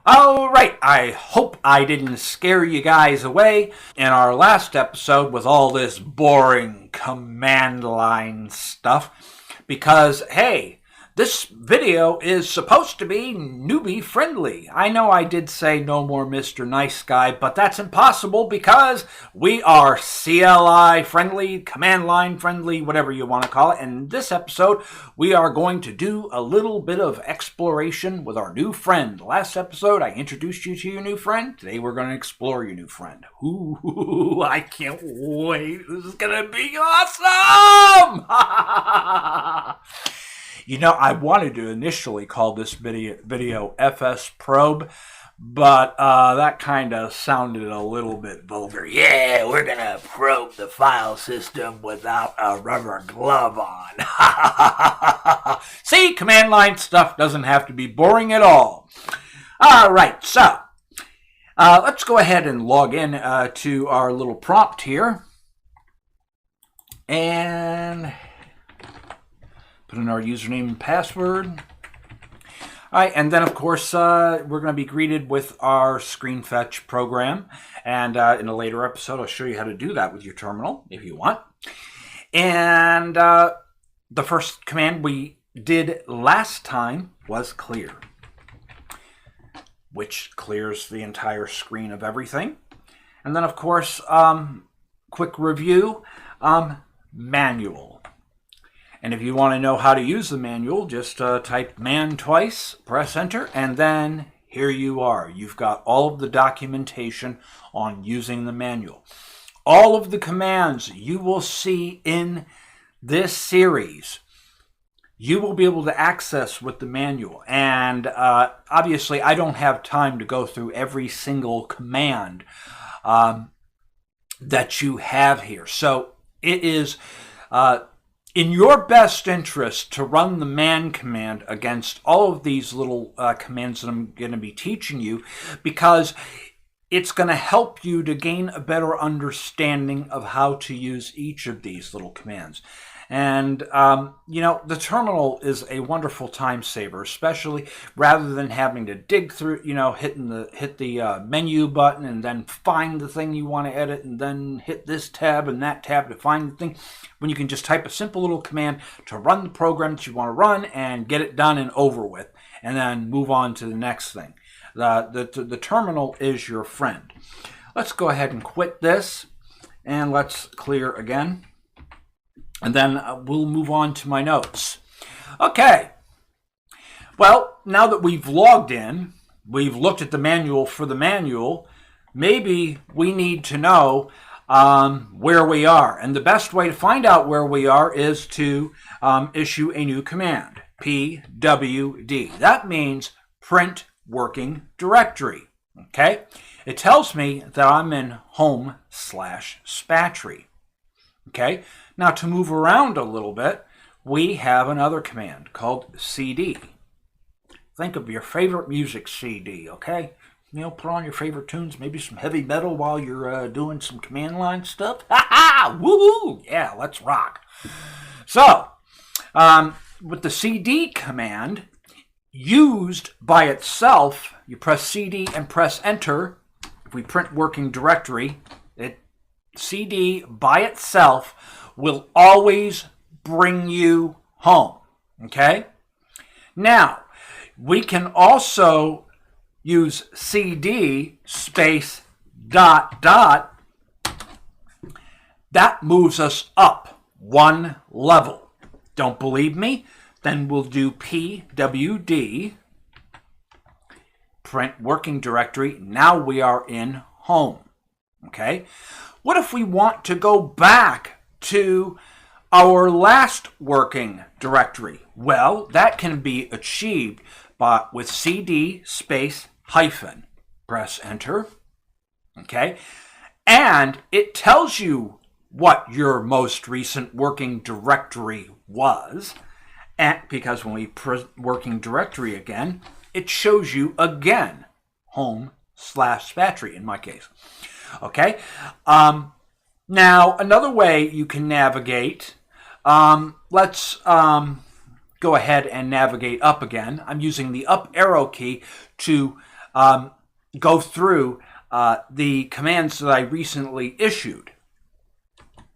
All right, I hope I didn't scare you guys away in our last episode with all this boring command line stuff because, hey, this video is supposed to be newbie friendly. I know I did say no more Mr. Nice Guy, but that's impossible because we are CLI friendly, command line friendly, whatever you want to call it. And in this episode, we are going to do a little bit of exploration with our new friend. Last episode, I introduced you to your new friend. Today, we're going to explore your new friend. Ooh, I can't wait. This is going to be awesome! You know, I wanted to initially call this video FS Probe, but that kind of sounded a little bit vulgar. Yeah, we're going to probe the file system without a rubber glove on. See, command line stuff doesn't have to be boring at all. All right, so let's go ahead and log in to our little prompt here. And put in our username and password. All right, and then, of course, we're going to be greeted with our screen fetch program. And in a later episode, I'll show you how to do that with your terminal, if you want. And the first command we did last time was clear, which clears the entire screen of everything. And then, of course, quick review, manual. And if you want to know how to use the manual, just type man twice, press enter, and then here you are. You've got all of the documentation on using the manual. All of the commands you will see in this series, you will be able to access with the manual. And obviously, I don't have time to go through every single command that you have here. So it is in your best interest to run the man command against all of these little commands that I'm going to be teaching you, because it's going to help you to gain a better understanding of how to use each of these little commands. And, you know, the terminal is a wonderful time saver, especially rather than having to dig through, you know, hit the menu button and then find the thing you want to edit and then hit this tab and that tab to find the thing, when you can just type a simple little command to run the program that you want to run and get it done and over with, and then move on to the next thing. The terminal is your friend. Let's go ahead and quit this, and let's clear again. And then we'll move on to my notes. Okay. Well, now that we've logged in, we've looked at the manual for the manual, maybe we need to know where we are. And the best way to find out where we are is to issue a new command, pwd. That means print working directory. Okay? It tells me that I'm in home/Spatry. Okay? Now, to move around a little bit, we have another command called cd. Think of your favorite music CD, okay? You know, put on your favorite tunes, maybe some heavy metal while you're doing some command line stuff. Ha ha! Woo! Yeah, let's rock. So, with the cd command, used by itself, you press cd and press enter. If we print working directory, cd by itself will always bring you home, okay? Now, we can also use cd space ... That moves us up one level. Don't believe me? Then we'll do pwd, print working directory. Now we are in home, okay? What if we want to go back to our last working directory? Well, that can be achieved with cd space hyphen. Press enter. Okay? And it tells you what your most recent working directory was. And because when we press working directory again, it shows you again home/Spatry in my case. Okay? Now, another way you can navigate, let's go ahead and navigate up again. I'm using the up arrow key to go through the commands that I recently issued.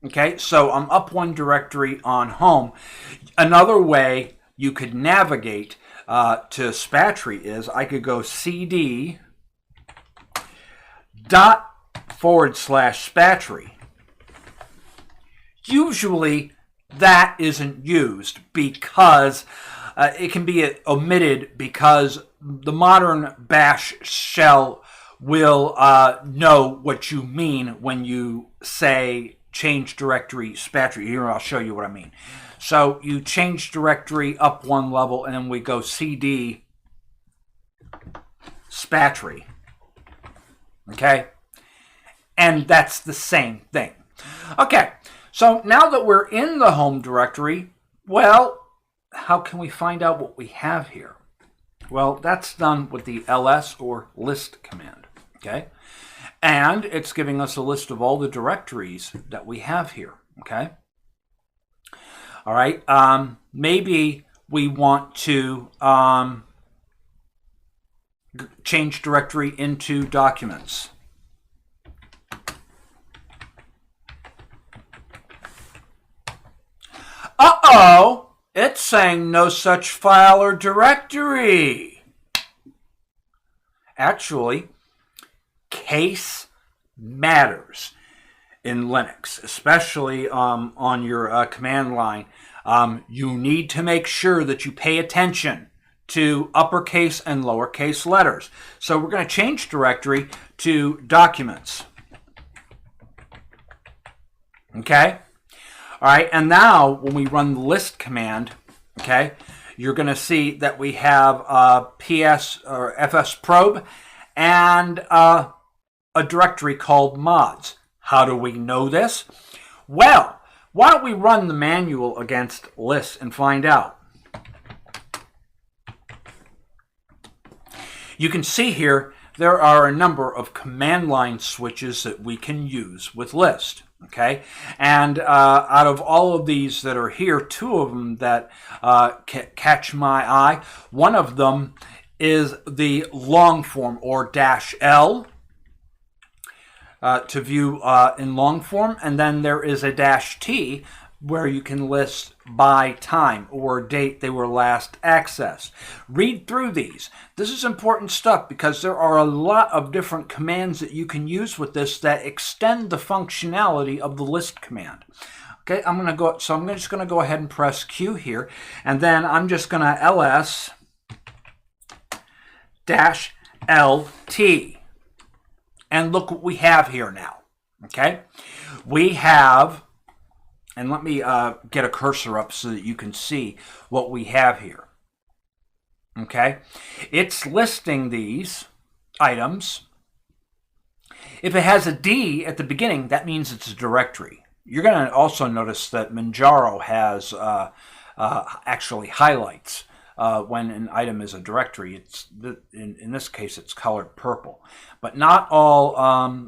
Okay, so I'm up one directory on home. Another way you could navigate to Spatry is I could go cd dot /Spatry. Usually that isn't used because it can be omitted because the modern bash shell will know what you mean when you say change directory Spatry. Here, I'll show you what I mean. So you change directory up one level, and then we go cd Spatry. Okay? And that's the same thing. Okay, so now that we're in the home directory, well, how can we find out what we have here? Well, that's done with the ls or list command. Okay? And it's giving us a list of all the directories that we have here. Okay? All right. Maybe we want to change directory into documents. Uh-oh! It's saying no such file or directory. Actually, case matters in Linux, especially on your command line. You need to make sure that you pay attention to uppercase and lowercase letters. So we're going to change directory to documents. Okay? All right, and now when we run the list command, okay, you're going to see that we have PS or FS probe and a directory called mods. How do we know this? Well, why don't we run the manual against lists and find out? You can see here there are a number of command line switches that we can use with list. Okay, and out of all of these that are here, two of them that catch my eye. One of them is the long form or -L to view in long form, and then there is a -T where you can list by time or date they were last accessed. Read through these. This is important stuff because there are a lot of different commands that you can use with this that extend the functionality of the list command. Okay, I'm just going to go ahead and press Q here, and then I'm just going to ls -LT. And look what we have here now. Okay, we have, and let me get a cursor up so that you can see what we have here. Okay, it's listing these items. If it has a D at the beginning, that means it's a directory. You're going to also notice that Manjaro has actually highlights when an item is a directory. It's in this case, it's colored purple. But not all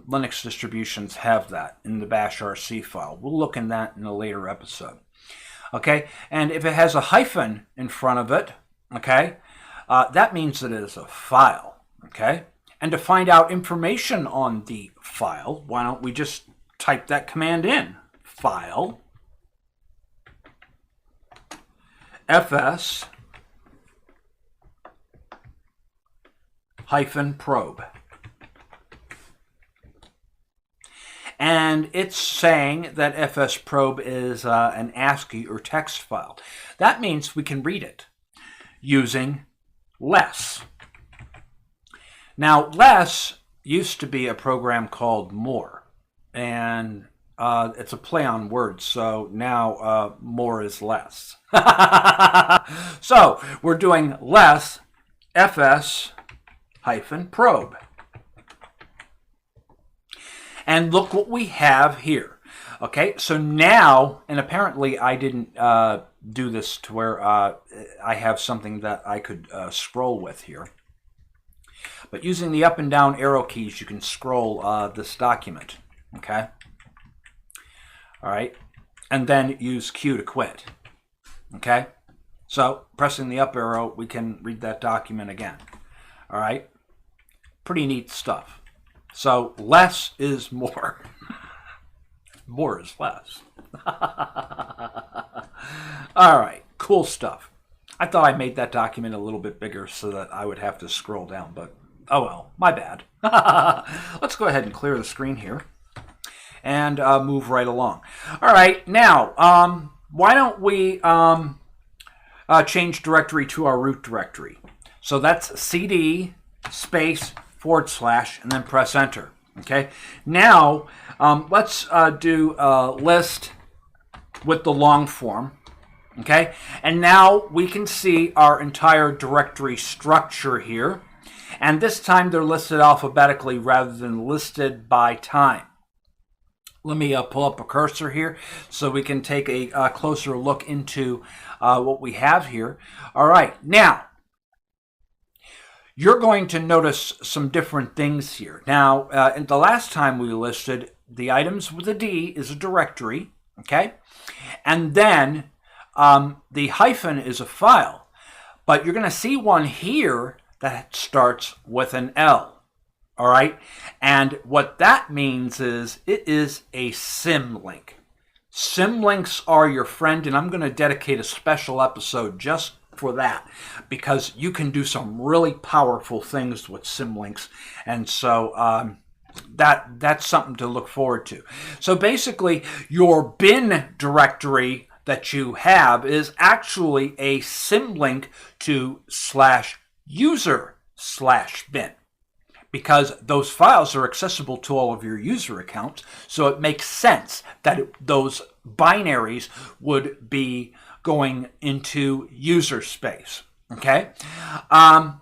Linux distributions have that in the bash RC file. We'll look in that in a later episode. Okay, and if it has a hyphen in front of it, okay, that means that it is a file. Okay, and to find out information on the file, why don't we just type that command in? File fs -probe. And it's saying that fs probe is an ASCII or text file. That means we can read it using less. Now, less used to be a program called more, and it's a play on words, so now more is less. So we're doing less fs -probe. And look what we have here. Okay, so now, and apparently I didn't do this to where I have something that I could scroll with here. But using the up and down arrow keys, you can scroll this document. Okay? All right, and then use Q to quit. Okay, so pressing the up arrow, we can read that document again. All right, pretty neat stuff. So less is more. More is less. All right, cool stuff. I thought I made that document a little bit bigger so that I would have to scroll down, but oh well, my bad. Let's go ahead and clear the screen here and move right along. All right, now, why don't we change directory to our root directory? So that's cd space / and then press enter. Okay, now let's do a list with the long form. Okay, and now we can see our entire directory structure here. And this time they're listed alphabetically rather than listed by time. Let me pull up a cursor here so we can take a closer look into what we have here. All right, now you're going to notice some different things here. Now, in the last time we listed, the items with a D is a directory, okay? And then the hyphen is a file. But you're going to see one here that starts with an L, all right? And what that means is it is a symlink. Symlinks are your friend, and I'm going to dedicate a special episode just for that, because you can do some really powerful things with symlinks, and so that's something to look forward to. So basically, your bin directory that you have is actually a symlink to /user/bin, because those files are accessible to all of your user accounts, so it makes sense that those binaries would be going into user space. Okay. Now,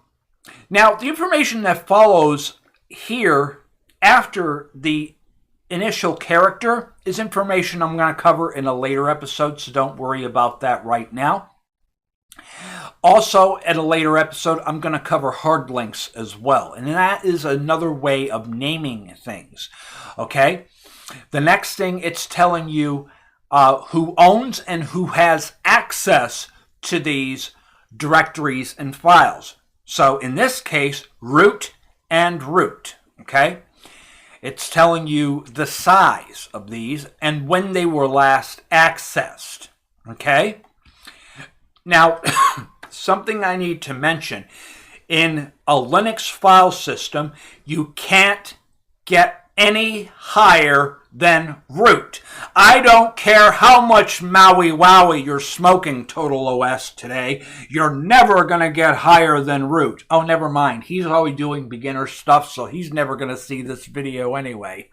the information that follows here after the initial character is information I'm going to cover in a later episode, so don't worry about that right now. Also, at a later episode, I'm going to cover hard links as well, and that is another way of naming things. Okay. The next thing, it's telling you who owns and who has access to these directories and files. So in this case, root and root, okay? It's telling you the size of these and when they were last accessed, okay? Now, something I need to mention, in a Linux file system, you can't get any higher than root. I don't care how much Maui Wowie you're smoking, Total OS, today. You're never going to get higher than root. Oh, never mind. He's always doing beginner stuff, so he's never going to see this video anyway.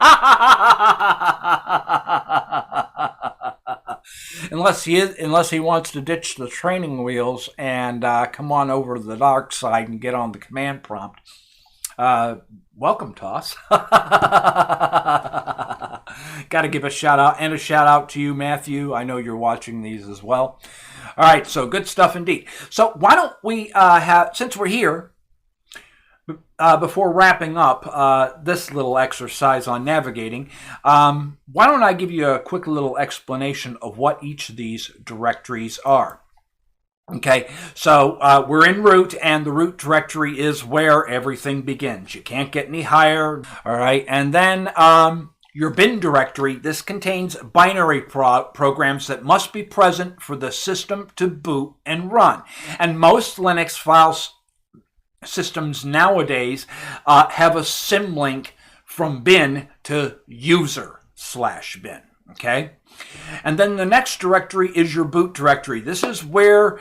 Unless he wants to ditch the training wheels and come on over to the dark side and get on the command prompt. Welcome, Toss. Got to give a shout out, and a shout out to you, Matthew. I know you're watching these as well. All right, so good stuff indeed. So why don't we since we're here, before wrapping up this little exercise on navigating, why don't I give you a quick little explanation of what each of these directories are. Okay, so we're in root, and the root directory is where everything begins. You can't get any higher. All right, and then your bin directory, this contains binary programs that must be present for the system to boot and run. And most Linux file systems nowadays have a symlink from bin to user/bin. Okay, and then the next directory is your boot directory. This is where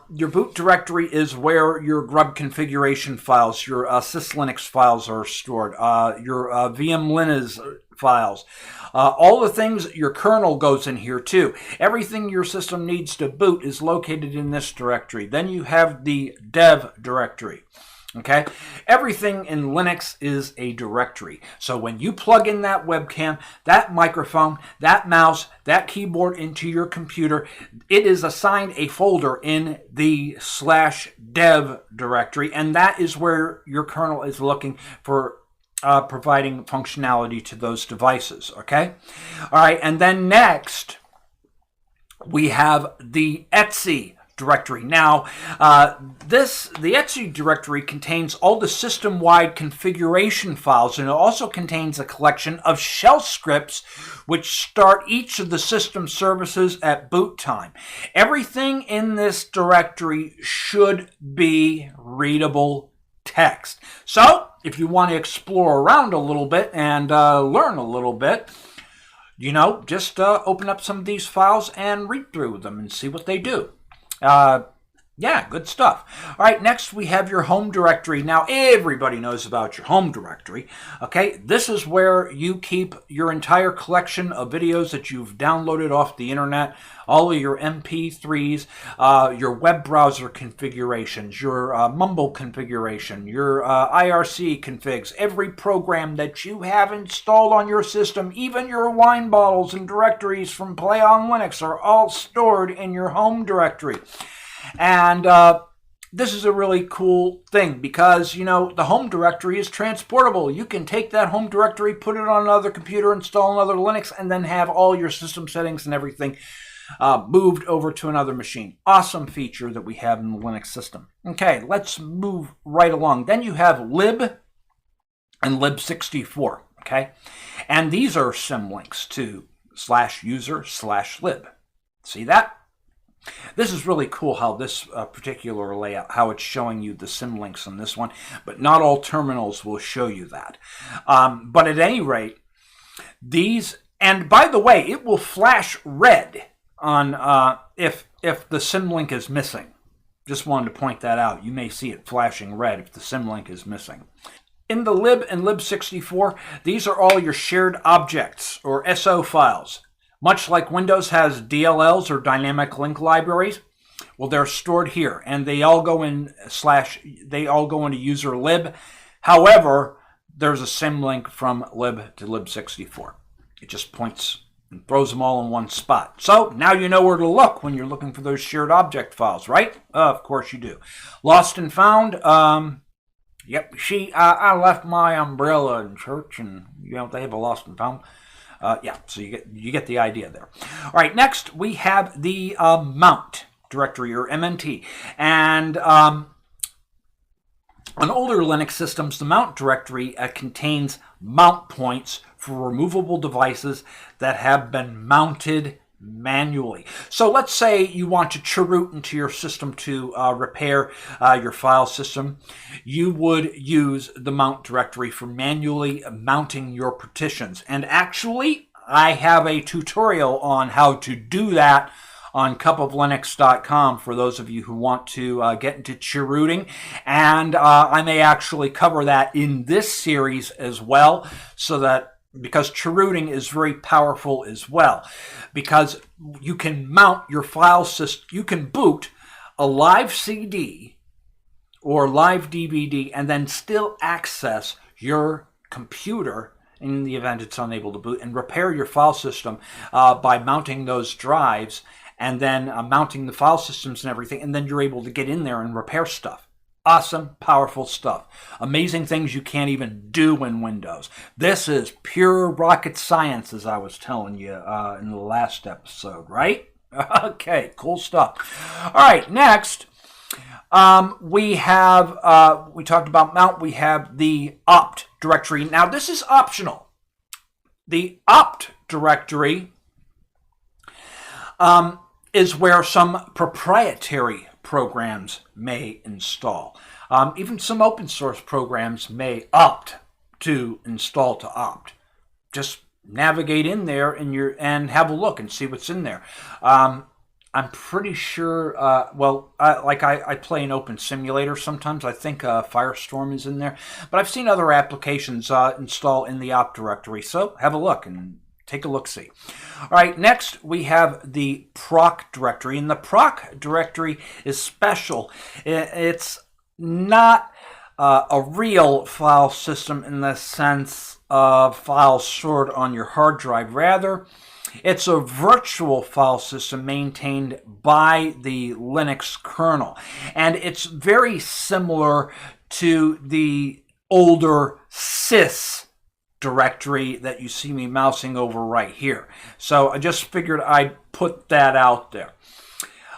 your boot directory is where your grub configuration files, your syslinux files are stored, your VM Linux files. All the things, your kernel goes in here too. Everything your system needs to boot is located in this directory. Then you have the dev directory. Okay, everything in Linux is a directory. So when you plug in that webcam, that microphone, that mouse, that keyboard into your computer, it is assigned a folder in the /dev directory, and that is where your kernel is looking for providing functionality to those devices. Okay, all right, and then next we have the etc directory. Now, the etc directory contains all the system-wide configuration files, and it also contains a collection of shell scripts which start each of the system services at boot time. Everything in this directory should be readable text. So, if you want to explore around a little bit and learn a little bit, just open up some of these files and read through them and see what they do. Yeah, good stuff. All right, next we have your home directory. Now, everybody knows about your home directory. Okay, this is where you keep your entire collection of videos that you've downloaded off the internet, all of your MP3s, your web browser configurations, your Mumble configuration, your IRC configs, every program that you have installed on your system, even your wine bottles and directories from Play on Linux are all stored in your home directory. And this is a really cool thing because, the home directory is transportable. You can take that home directory, put it on another computer, install another Linux, and then have all your system settings and everything moved over to another machine. Awesome feature that we have in the Linux system. Okay, let's move right along. Then you have lib and lib64, okay? And these are symlinks to /user/lib. See that? This is really cool how this particular layout, how it's showing you the symlinks on this one, but not all terminals will show you that. But at any rate, these, and by the way, it will flash red on if the symlink is missing. Just wanted to point that out. You may see it flashing red if the symlink is missing. In the lib and lib64, these are all your shared objects or SO files. Much like Windows has DLLs or dynamic link libraries, well, they're stored here, and they all go into user lib. However, there's a symlink from lib to lib64. It just points and throws them all in one spot. So now you know where to look when you're looking for those shared object files, right? Of course you do. Lost and found. Yep. I left my umbrella in church, and they have a lost and found. Yeah, so you get the idea there. All right, next we have the mount directory, or MNT. And on older Linux systems, the mount directory contains mount points for removable devices that have been mounted manually. So let's say you want to chroot into your system to repair your file system. You would use the mount directory for manually mounting your partitions. And actually, I have a tutorial on how to do that on cupoflinux.com for those of you who want to get into chrooting. And I may actually cover that in this series as well, so that because chrooting is very powerful as well, because you can mount your file system, you can boot a live CD or live DVD and then still access your computer in the event it's unable to boot, and repair your file system by mounting those drives and then mounting the file systems and everything, and then you're able to get in there and repair stuff. Awesome, powerful stuff. Amazing things you can't even do in Windows. This is pure rocket science, as I was telling you in the last episode, right? Okay, cool stuff. All right, next, we talked about mount. We have the opt directory. Now, this is optional. The opt directory is where some proprietary programs may install. Even some open source programs may opt to install to opt. Just navigate in there and have a look and see what's in there. I'm pretty sure, I play an open simulator sometimes. I think Firestorm is in there. But I've seen other applications install in the opt directory. So have a look and take a look-see. All right, next we have the proc directory. And the proc directory is special. It's not a real file system in the sense of files stored on your hard drive. Rather, it's a virtual file system maintained by the Linux kernel. And it's very similar to the older sys directory that you see me mousing over right here. So I just figured I'd put that out there.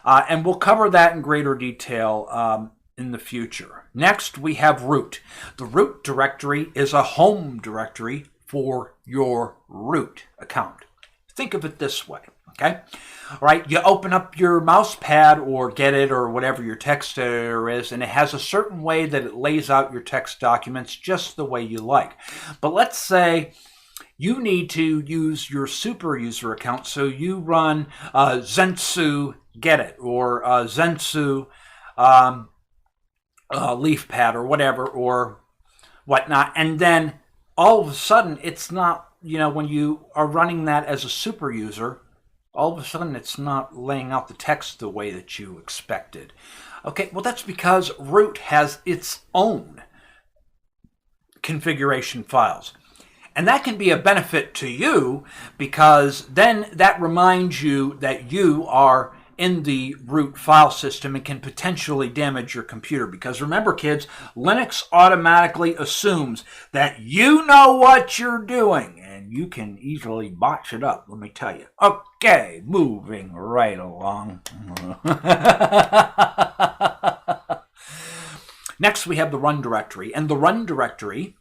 And we'll cover that in greater detail in the future. Next, we have root. The root directory is a home directory for your root account. Think of it this way, okay? All right, you open up your mouse pad or Get-It or whatever your text editor is, and it has a certain way that it lays out your text documents just the way you like. But let's say you need to use your super user account, so you run Zensu Get-It or Zensu LeafPad or whatever or whatnot, and then all of a sudden it's not, when you are running that as a super user, all of a sudden it's not laying out the text the way that you expected. Okay, well that's because root has its own configuration files. And that can be a benefit to you because then that reminds you that you are in the root file system and can potentially damage your computer. Because remember, kids, Linux automatically assumes that you know what you're doing and you can easily botch it up, let me tell you. Okay, moving right along. Next, we have the run directory. And the run directory,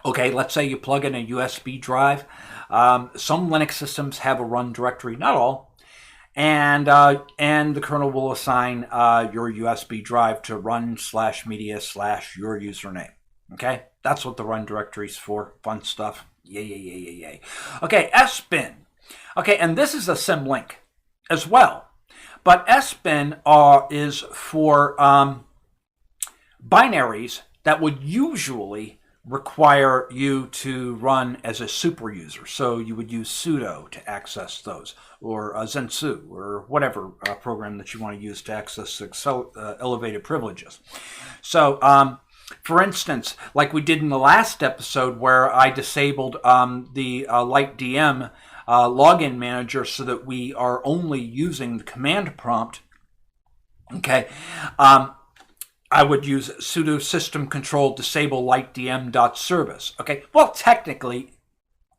okay, let's say you plug in a USB drive. Some Linux systems have a run directory, not all. And the kernel will assign your USB drive to run/media/your username. Okay, that's what the run directory is for. Fun stuff. Yay. Okay, sbin. Okay, and this is a symlink as well. But sbin is for binaries that would usually require you to run as a super user. So you would use sudo to access those, or Zensu, or whatever program that you want to use to access elevated privileges. So, for instance, like we did in the last episode where I disabled the LightDM login manager so that we are only using the command prompt, okay, I would use sudo system control disable lightdm.service. Okay, well, technically,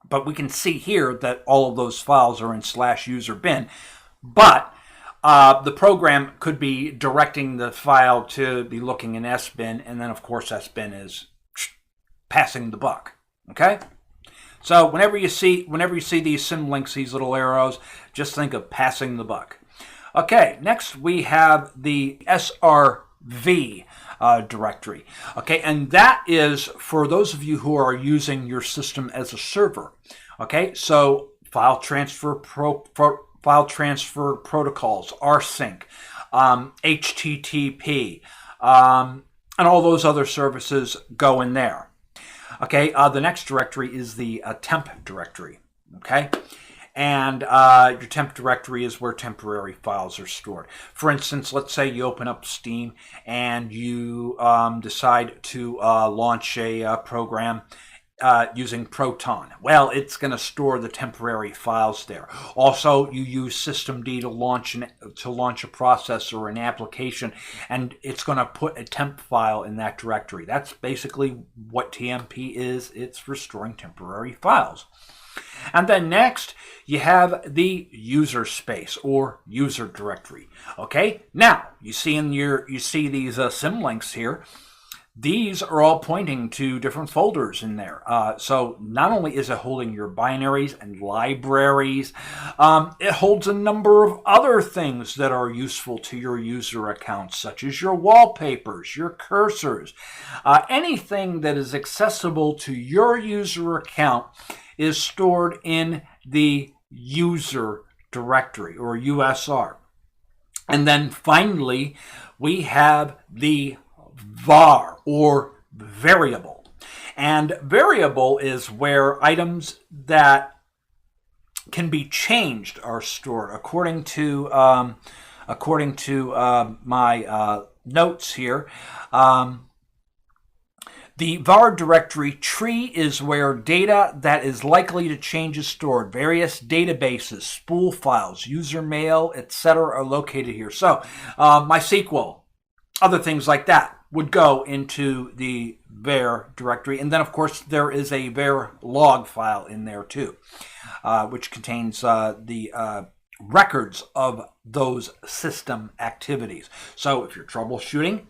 but we can see here that all of those files are in /user bin. But the program could be directing the file to be looking in sbin, and then of course sbin is passing the buck. Okay, so whenever you see these symlinks, these little arrows, just think of passing the buck. Okay, next we have the srv directory. Okay, and that is for those of you who are using your system as a server. Okay, so file transfer protocols, rsync, HTTP, and all those other services go in there. Okay, the next directory is the temp directory. Okay, and your temp directory is where temporary files are stored. For instance, let's say you open up Steam and you decide to launch a program using Proton. Well, it's going to store the temporary files there. Also, you use systemd to launch a process or an application, and it's going to put a temp file in that directory. That's basically what TMP is. It's for storing temporary files. And then next, you have the user space or user directory. Okay, now you see these symlinks here. These are all pointing to different folders in there. So not only is it holding your binaries and libraries, it holds a number of other things that are useful to your user accounts, such as your wallpapers, your cursors. Anything that is accessible to your user account is stored in the user directory or USR. And then finally, we have the var or variable. And variable is where items that can be changed are stored. According to my notes here, the var directory tree is where data that is likely to change is stored. Various databases, spool files, user mail, etc. are located here. So MySQL, other things like that would go into the var directory. And then, of course, there is a var log file in there too, which contains the records of those system activities. So if you're troubleshooting,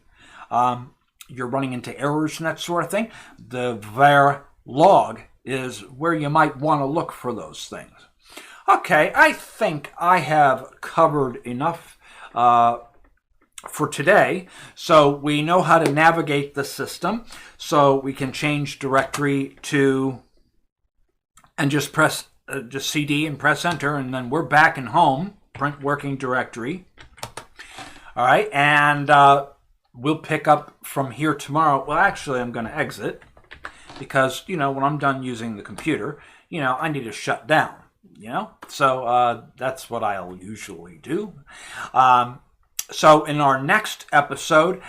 you're running into errors and that sort of thing, the var log is where you might want to look for those things. Okay, I think I have covered enough for today. So we know how to navigate the system. So we can change directory to, and just press just CD and press enter, and then we're back in home, print working directory. All right, and we'll pick up from here tomorrow. Well, actually, I'm going to exit because, when I'm done using the computer, I need to shut down, So that's what I'll usually do. So in our next episode,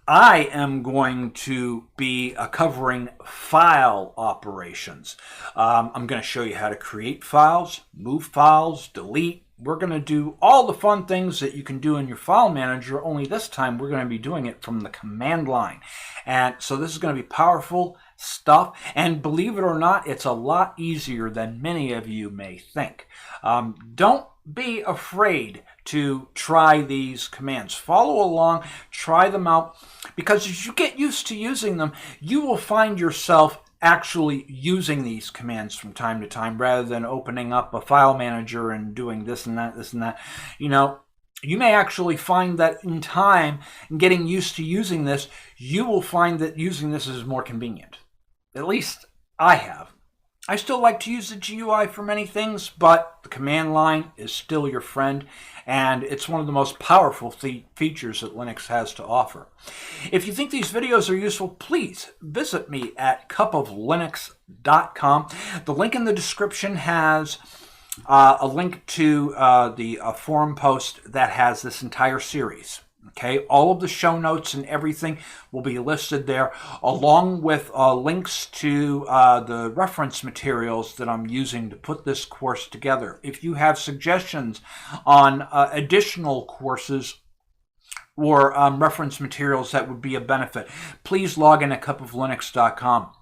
I am going to be covering file operations. I'm going to show you how to create files, move files, delete. We're going to do all the fun things that you can do in your file manager, only this time we're going to be doing it from the command line. And so this is going to be powerful stuff. And believe it or not, it's a lot easier than many of you may think. Don't be afraid to try these commands. Follow along, try them out, because as you get used to using them, you will find yourself actually using these commands from time to time rather than opening up a file manager and doing this and that, this and that. You may actually find that in time, getting used to using this, you will find that using this is more convenient. At least I have. I still like to use the GUI for many things, but the command line is still your friend, and it's one of the most powerful features that Linux has to offer. If you think these videos are useful, please visit me at cupoflinux.com. The link in the description has a link to the forum post that has this entire series. Okay, all of the show notes and everything will be listed there, along with links to the reference materials that I'm using to put this course together. If you have suggestions on additional courses or reference materials that would be a benefit, please log in at cupoflinux.com.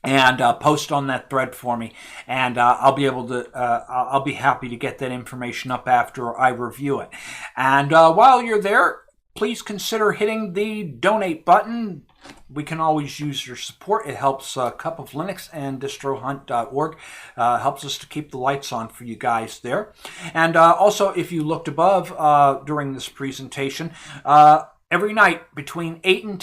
and post on that thread for me, and I'll be happy to get that information up after I review it. And while you're there, please consider hitting the donate button. We can always use your support. It helps Cup of Linux and distrohunt.org. Helps us to keep the lights on for you guys there. And also, if you looked above during this presentation, every night between 8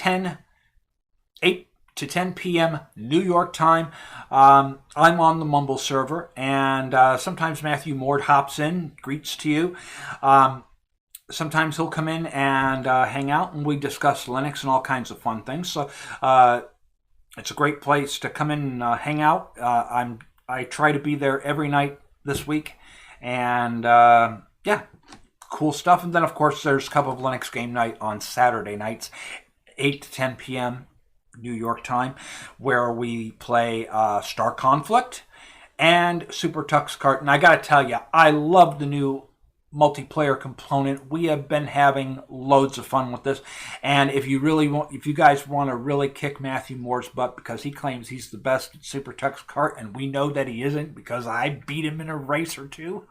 to 10 p.m. New York time, I'm on the Mumble server, and sometimes Matthew Mord hops in, greets to you. Sometimes he'll come in and hang out, and we discuss Linux and all kinds of fun things. So it's a great place to come in and hang out. I try to be there every night this week, and yeah, cool stuff. And then, of course, there's Cup of Linux game night on Saturday nights, 8 to 10 p.m. New York time, where we play Star Conflict and Super Tux Kart. And I got to tell you, I love the new multiplayer component. We have been having loads of fun with this, and if you guys want to really kick Matthew Moore's butt, because he claims he's the best at Super Tux Kart, and we know that he isn't because I beat him in a race or two.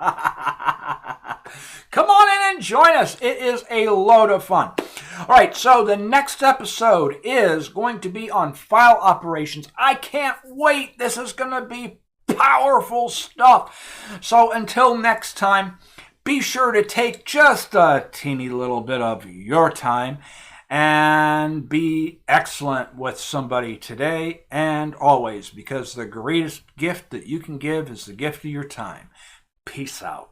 Come on in and join us. It is a load of fun. All right, so the next episode is going to be on file operations. I can't wait. This is going to be powerful stuff. So until next time, be sure to take just a teeny little bit of your time and be excellent with somebody today and always, because the greatest gift that you can give is the gift of your time. Peace out.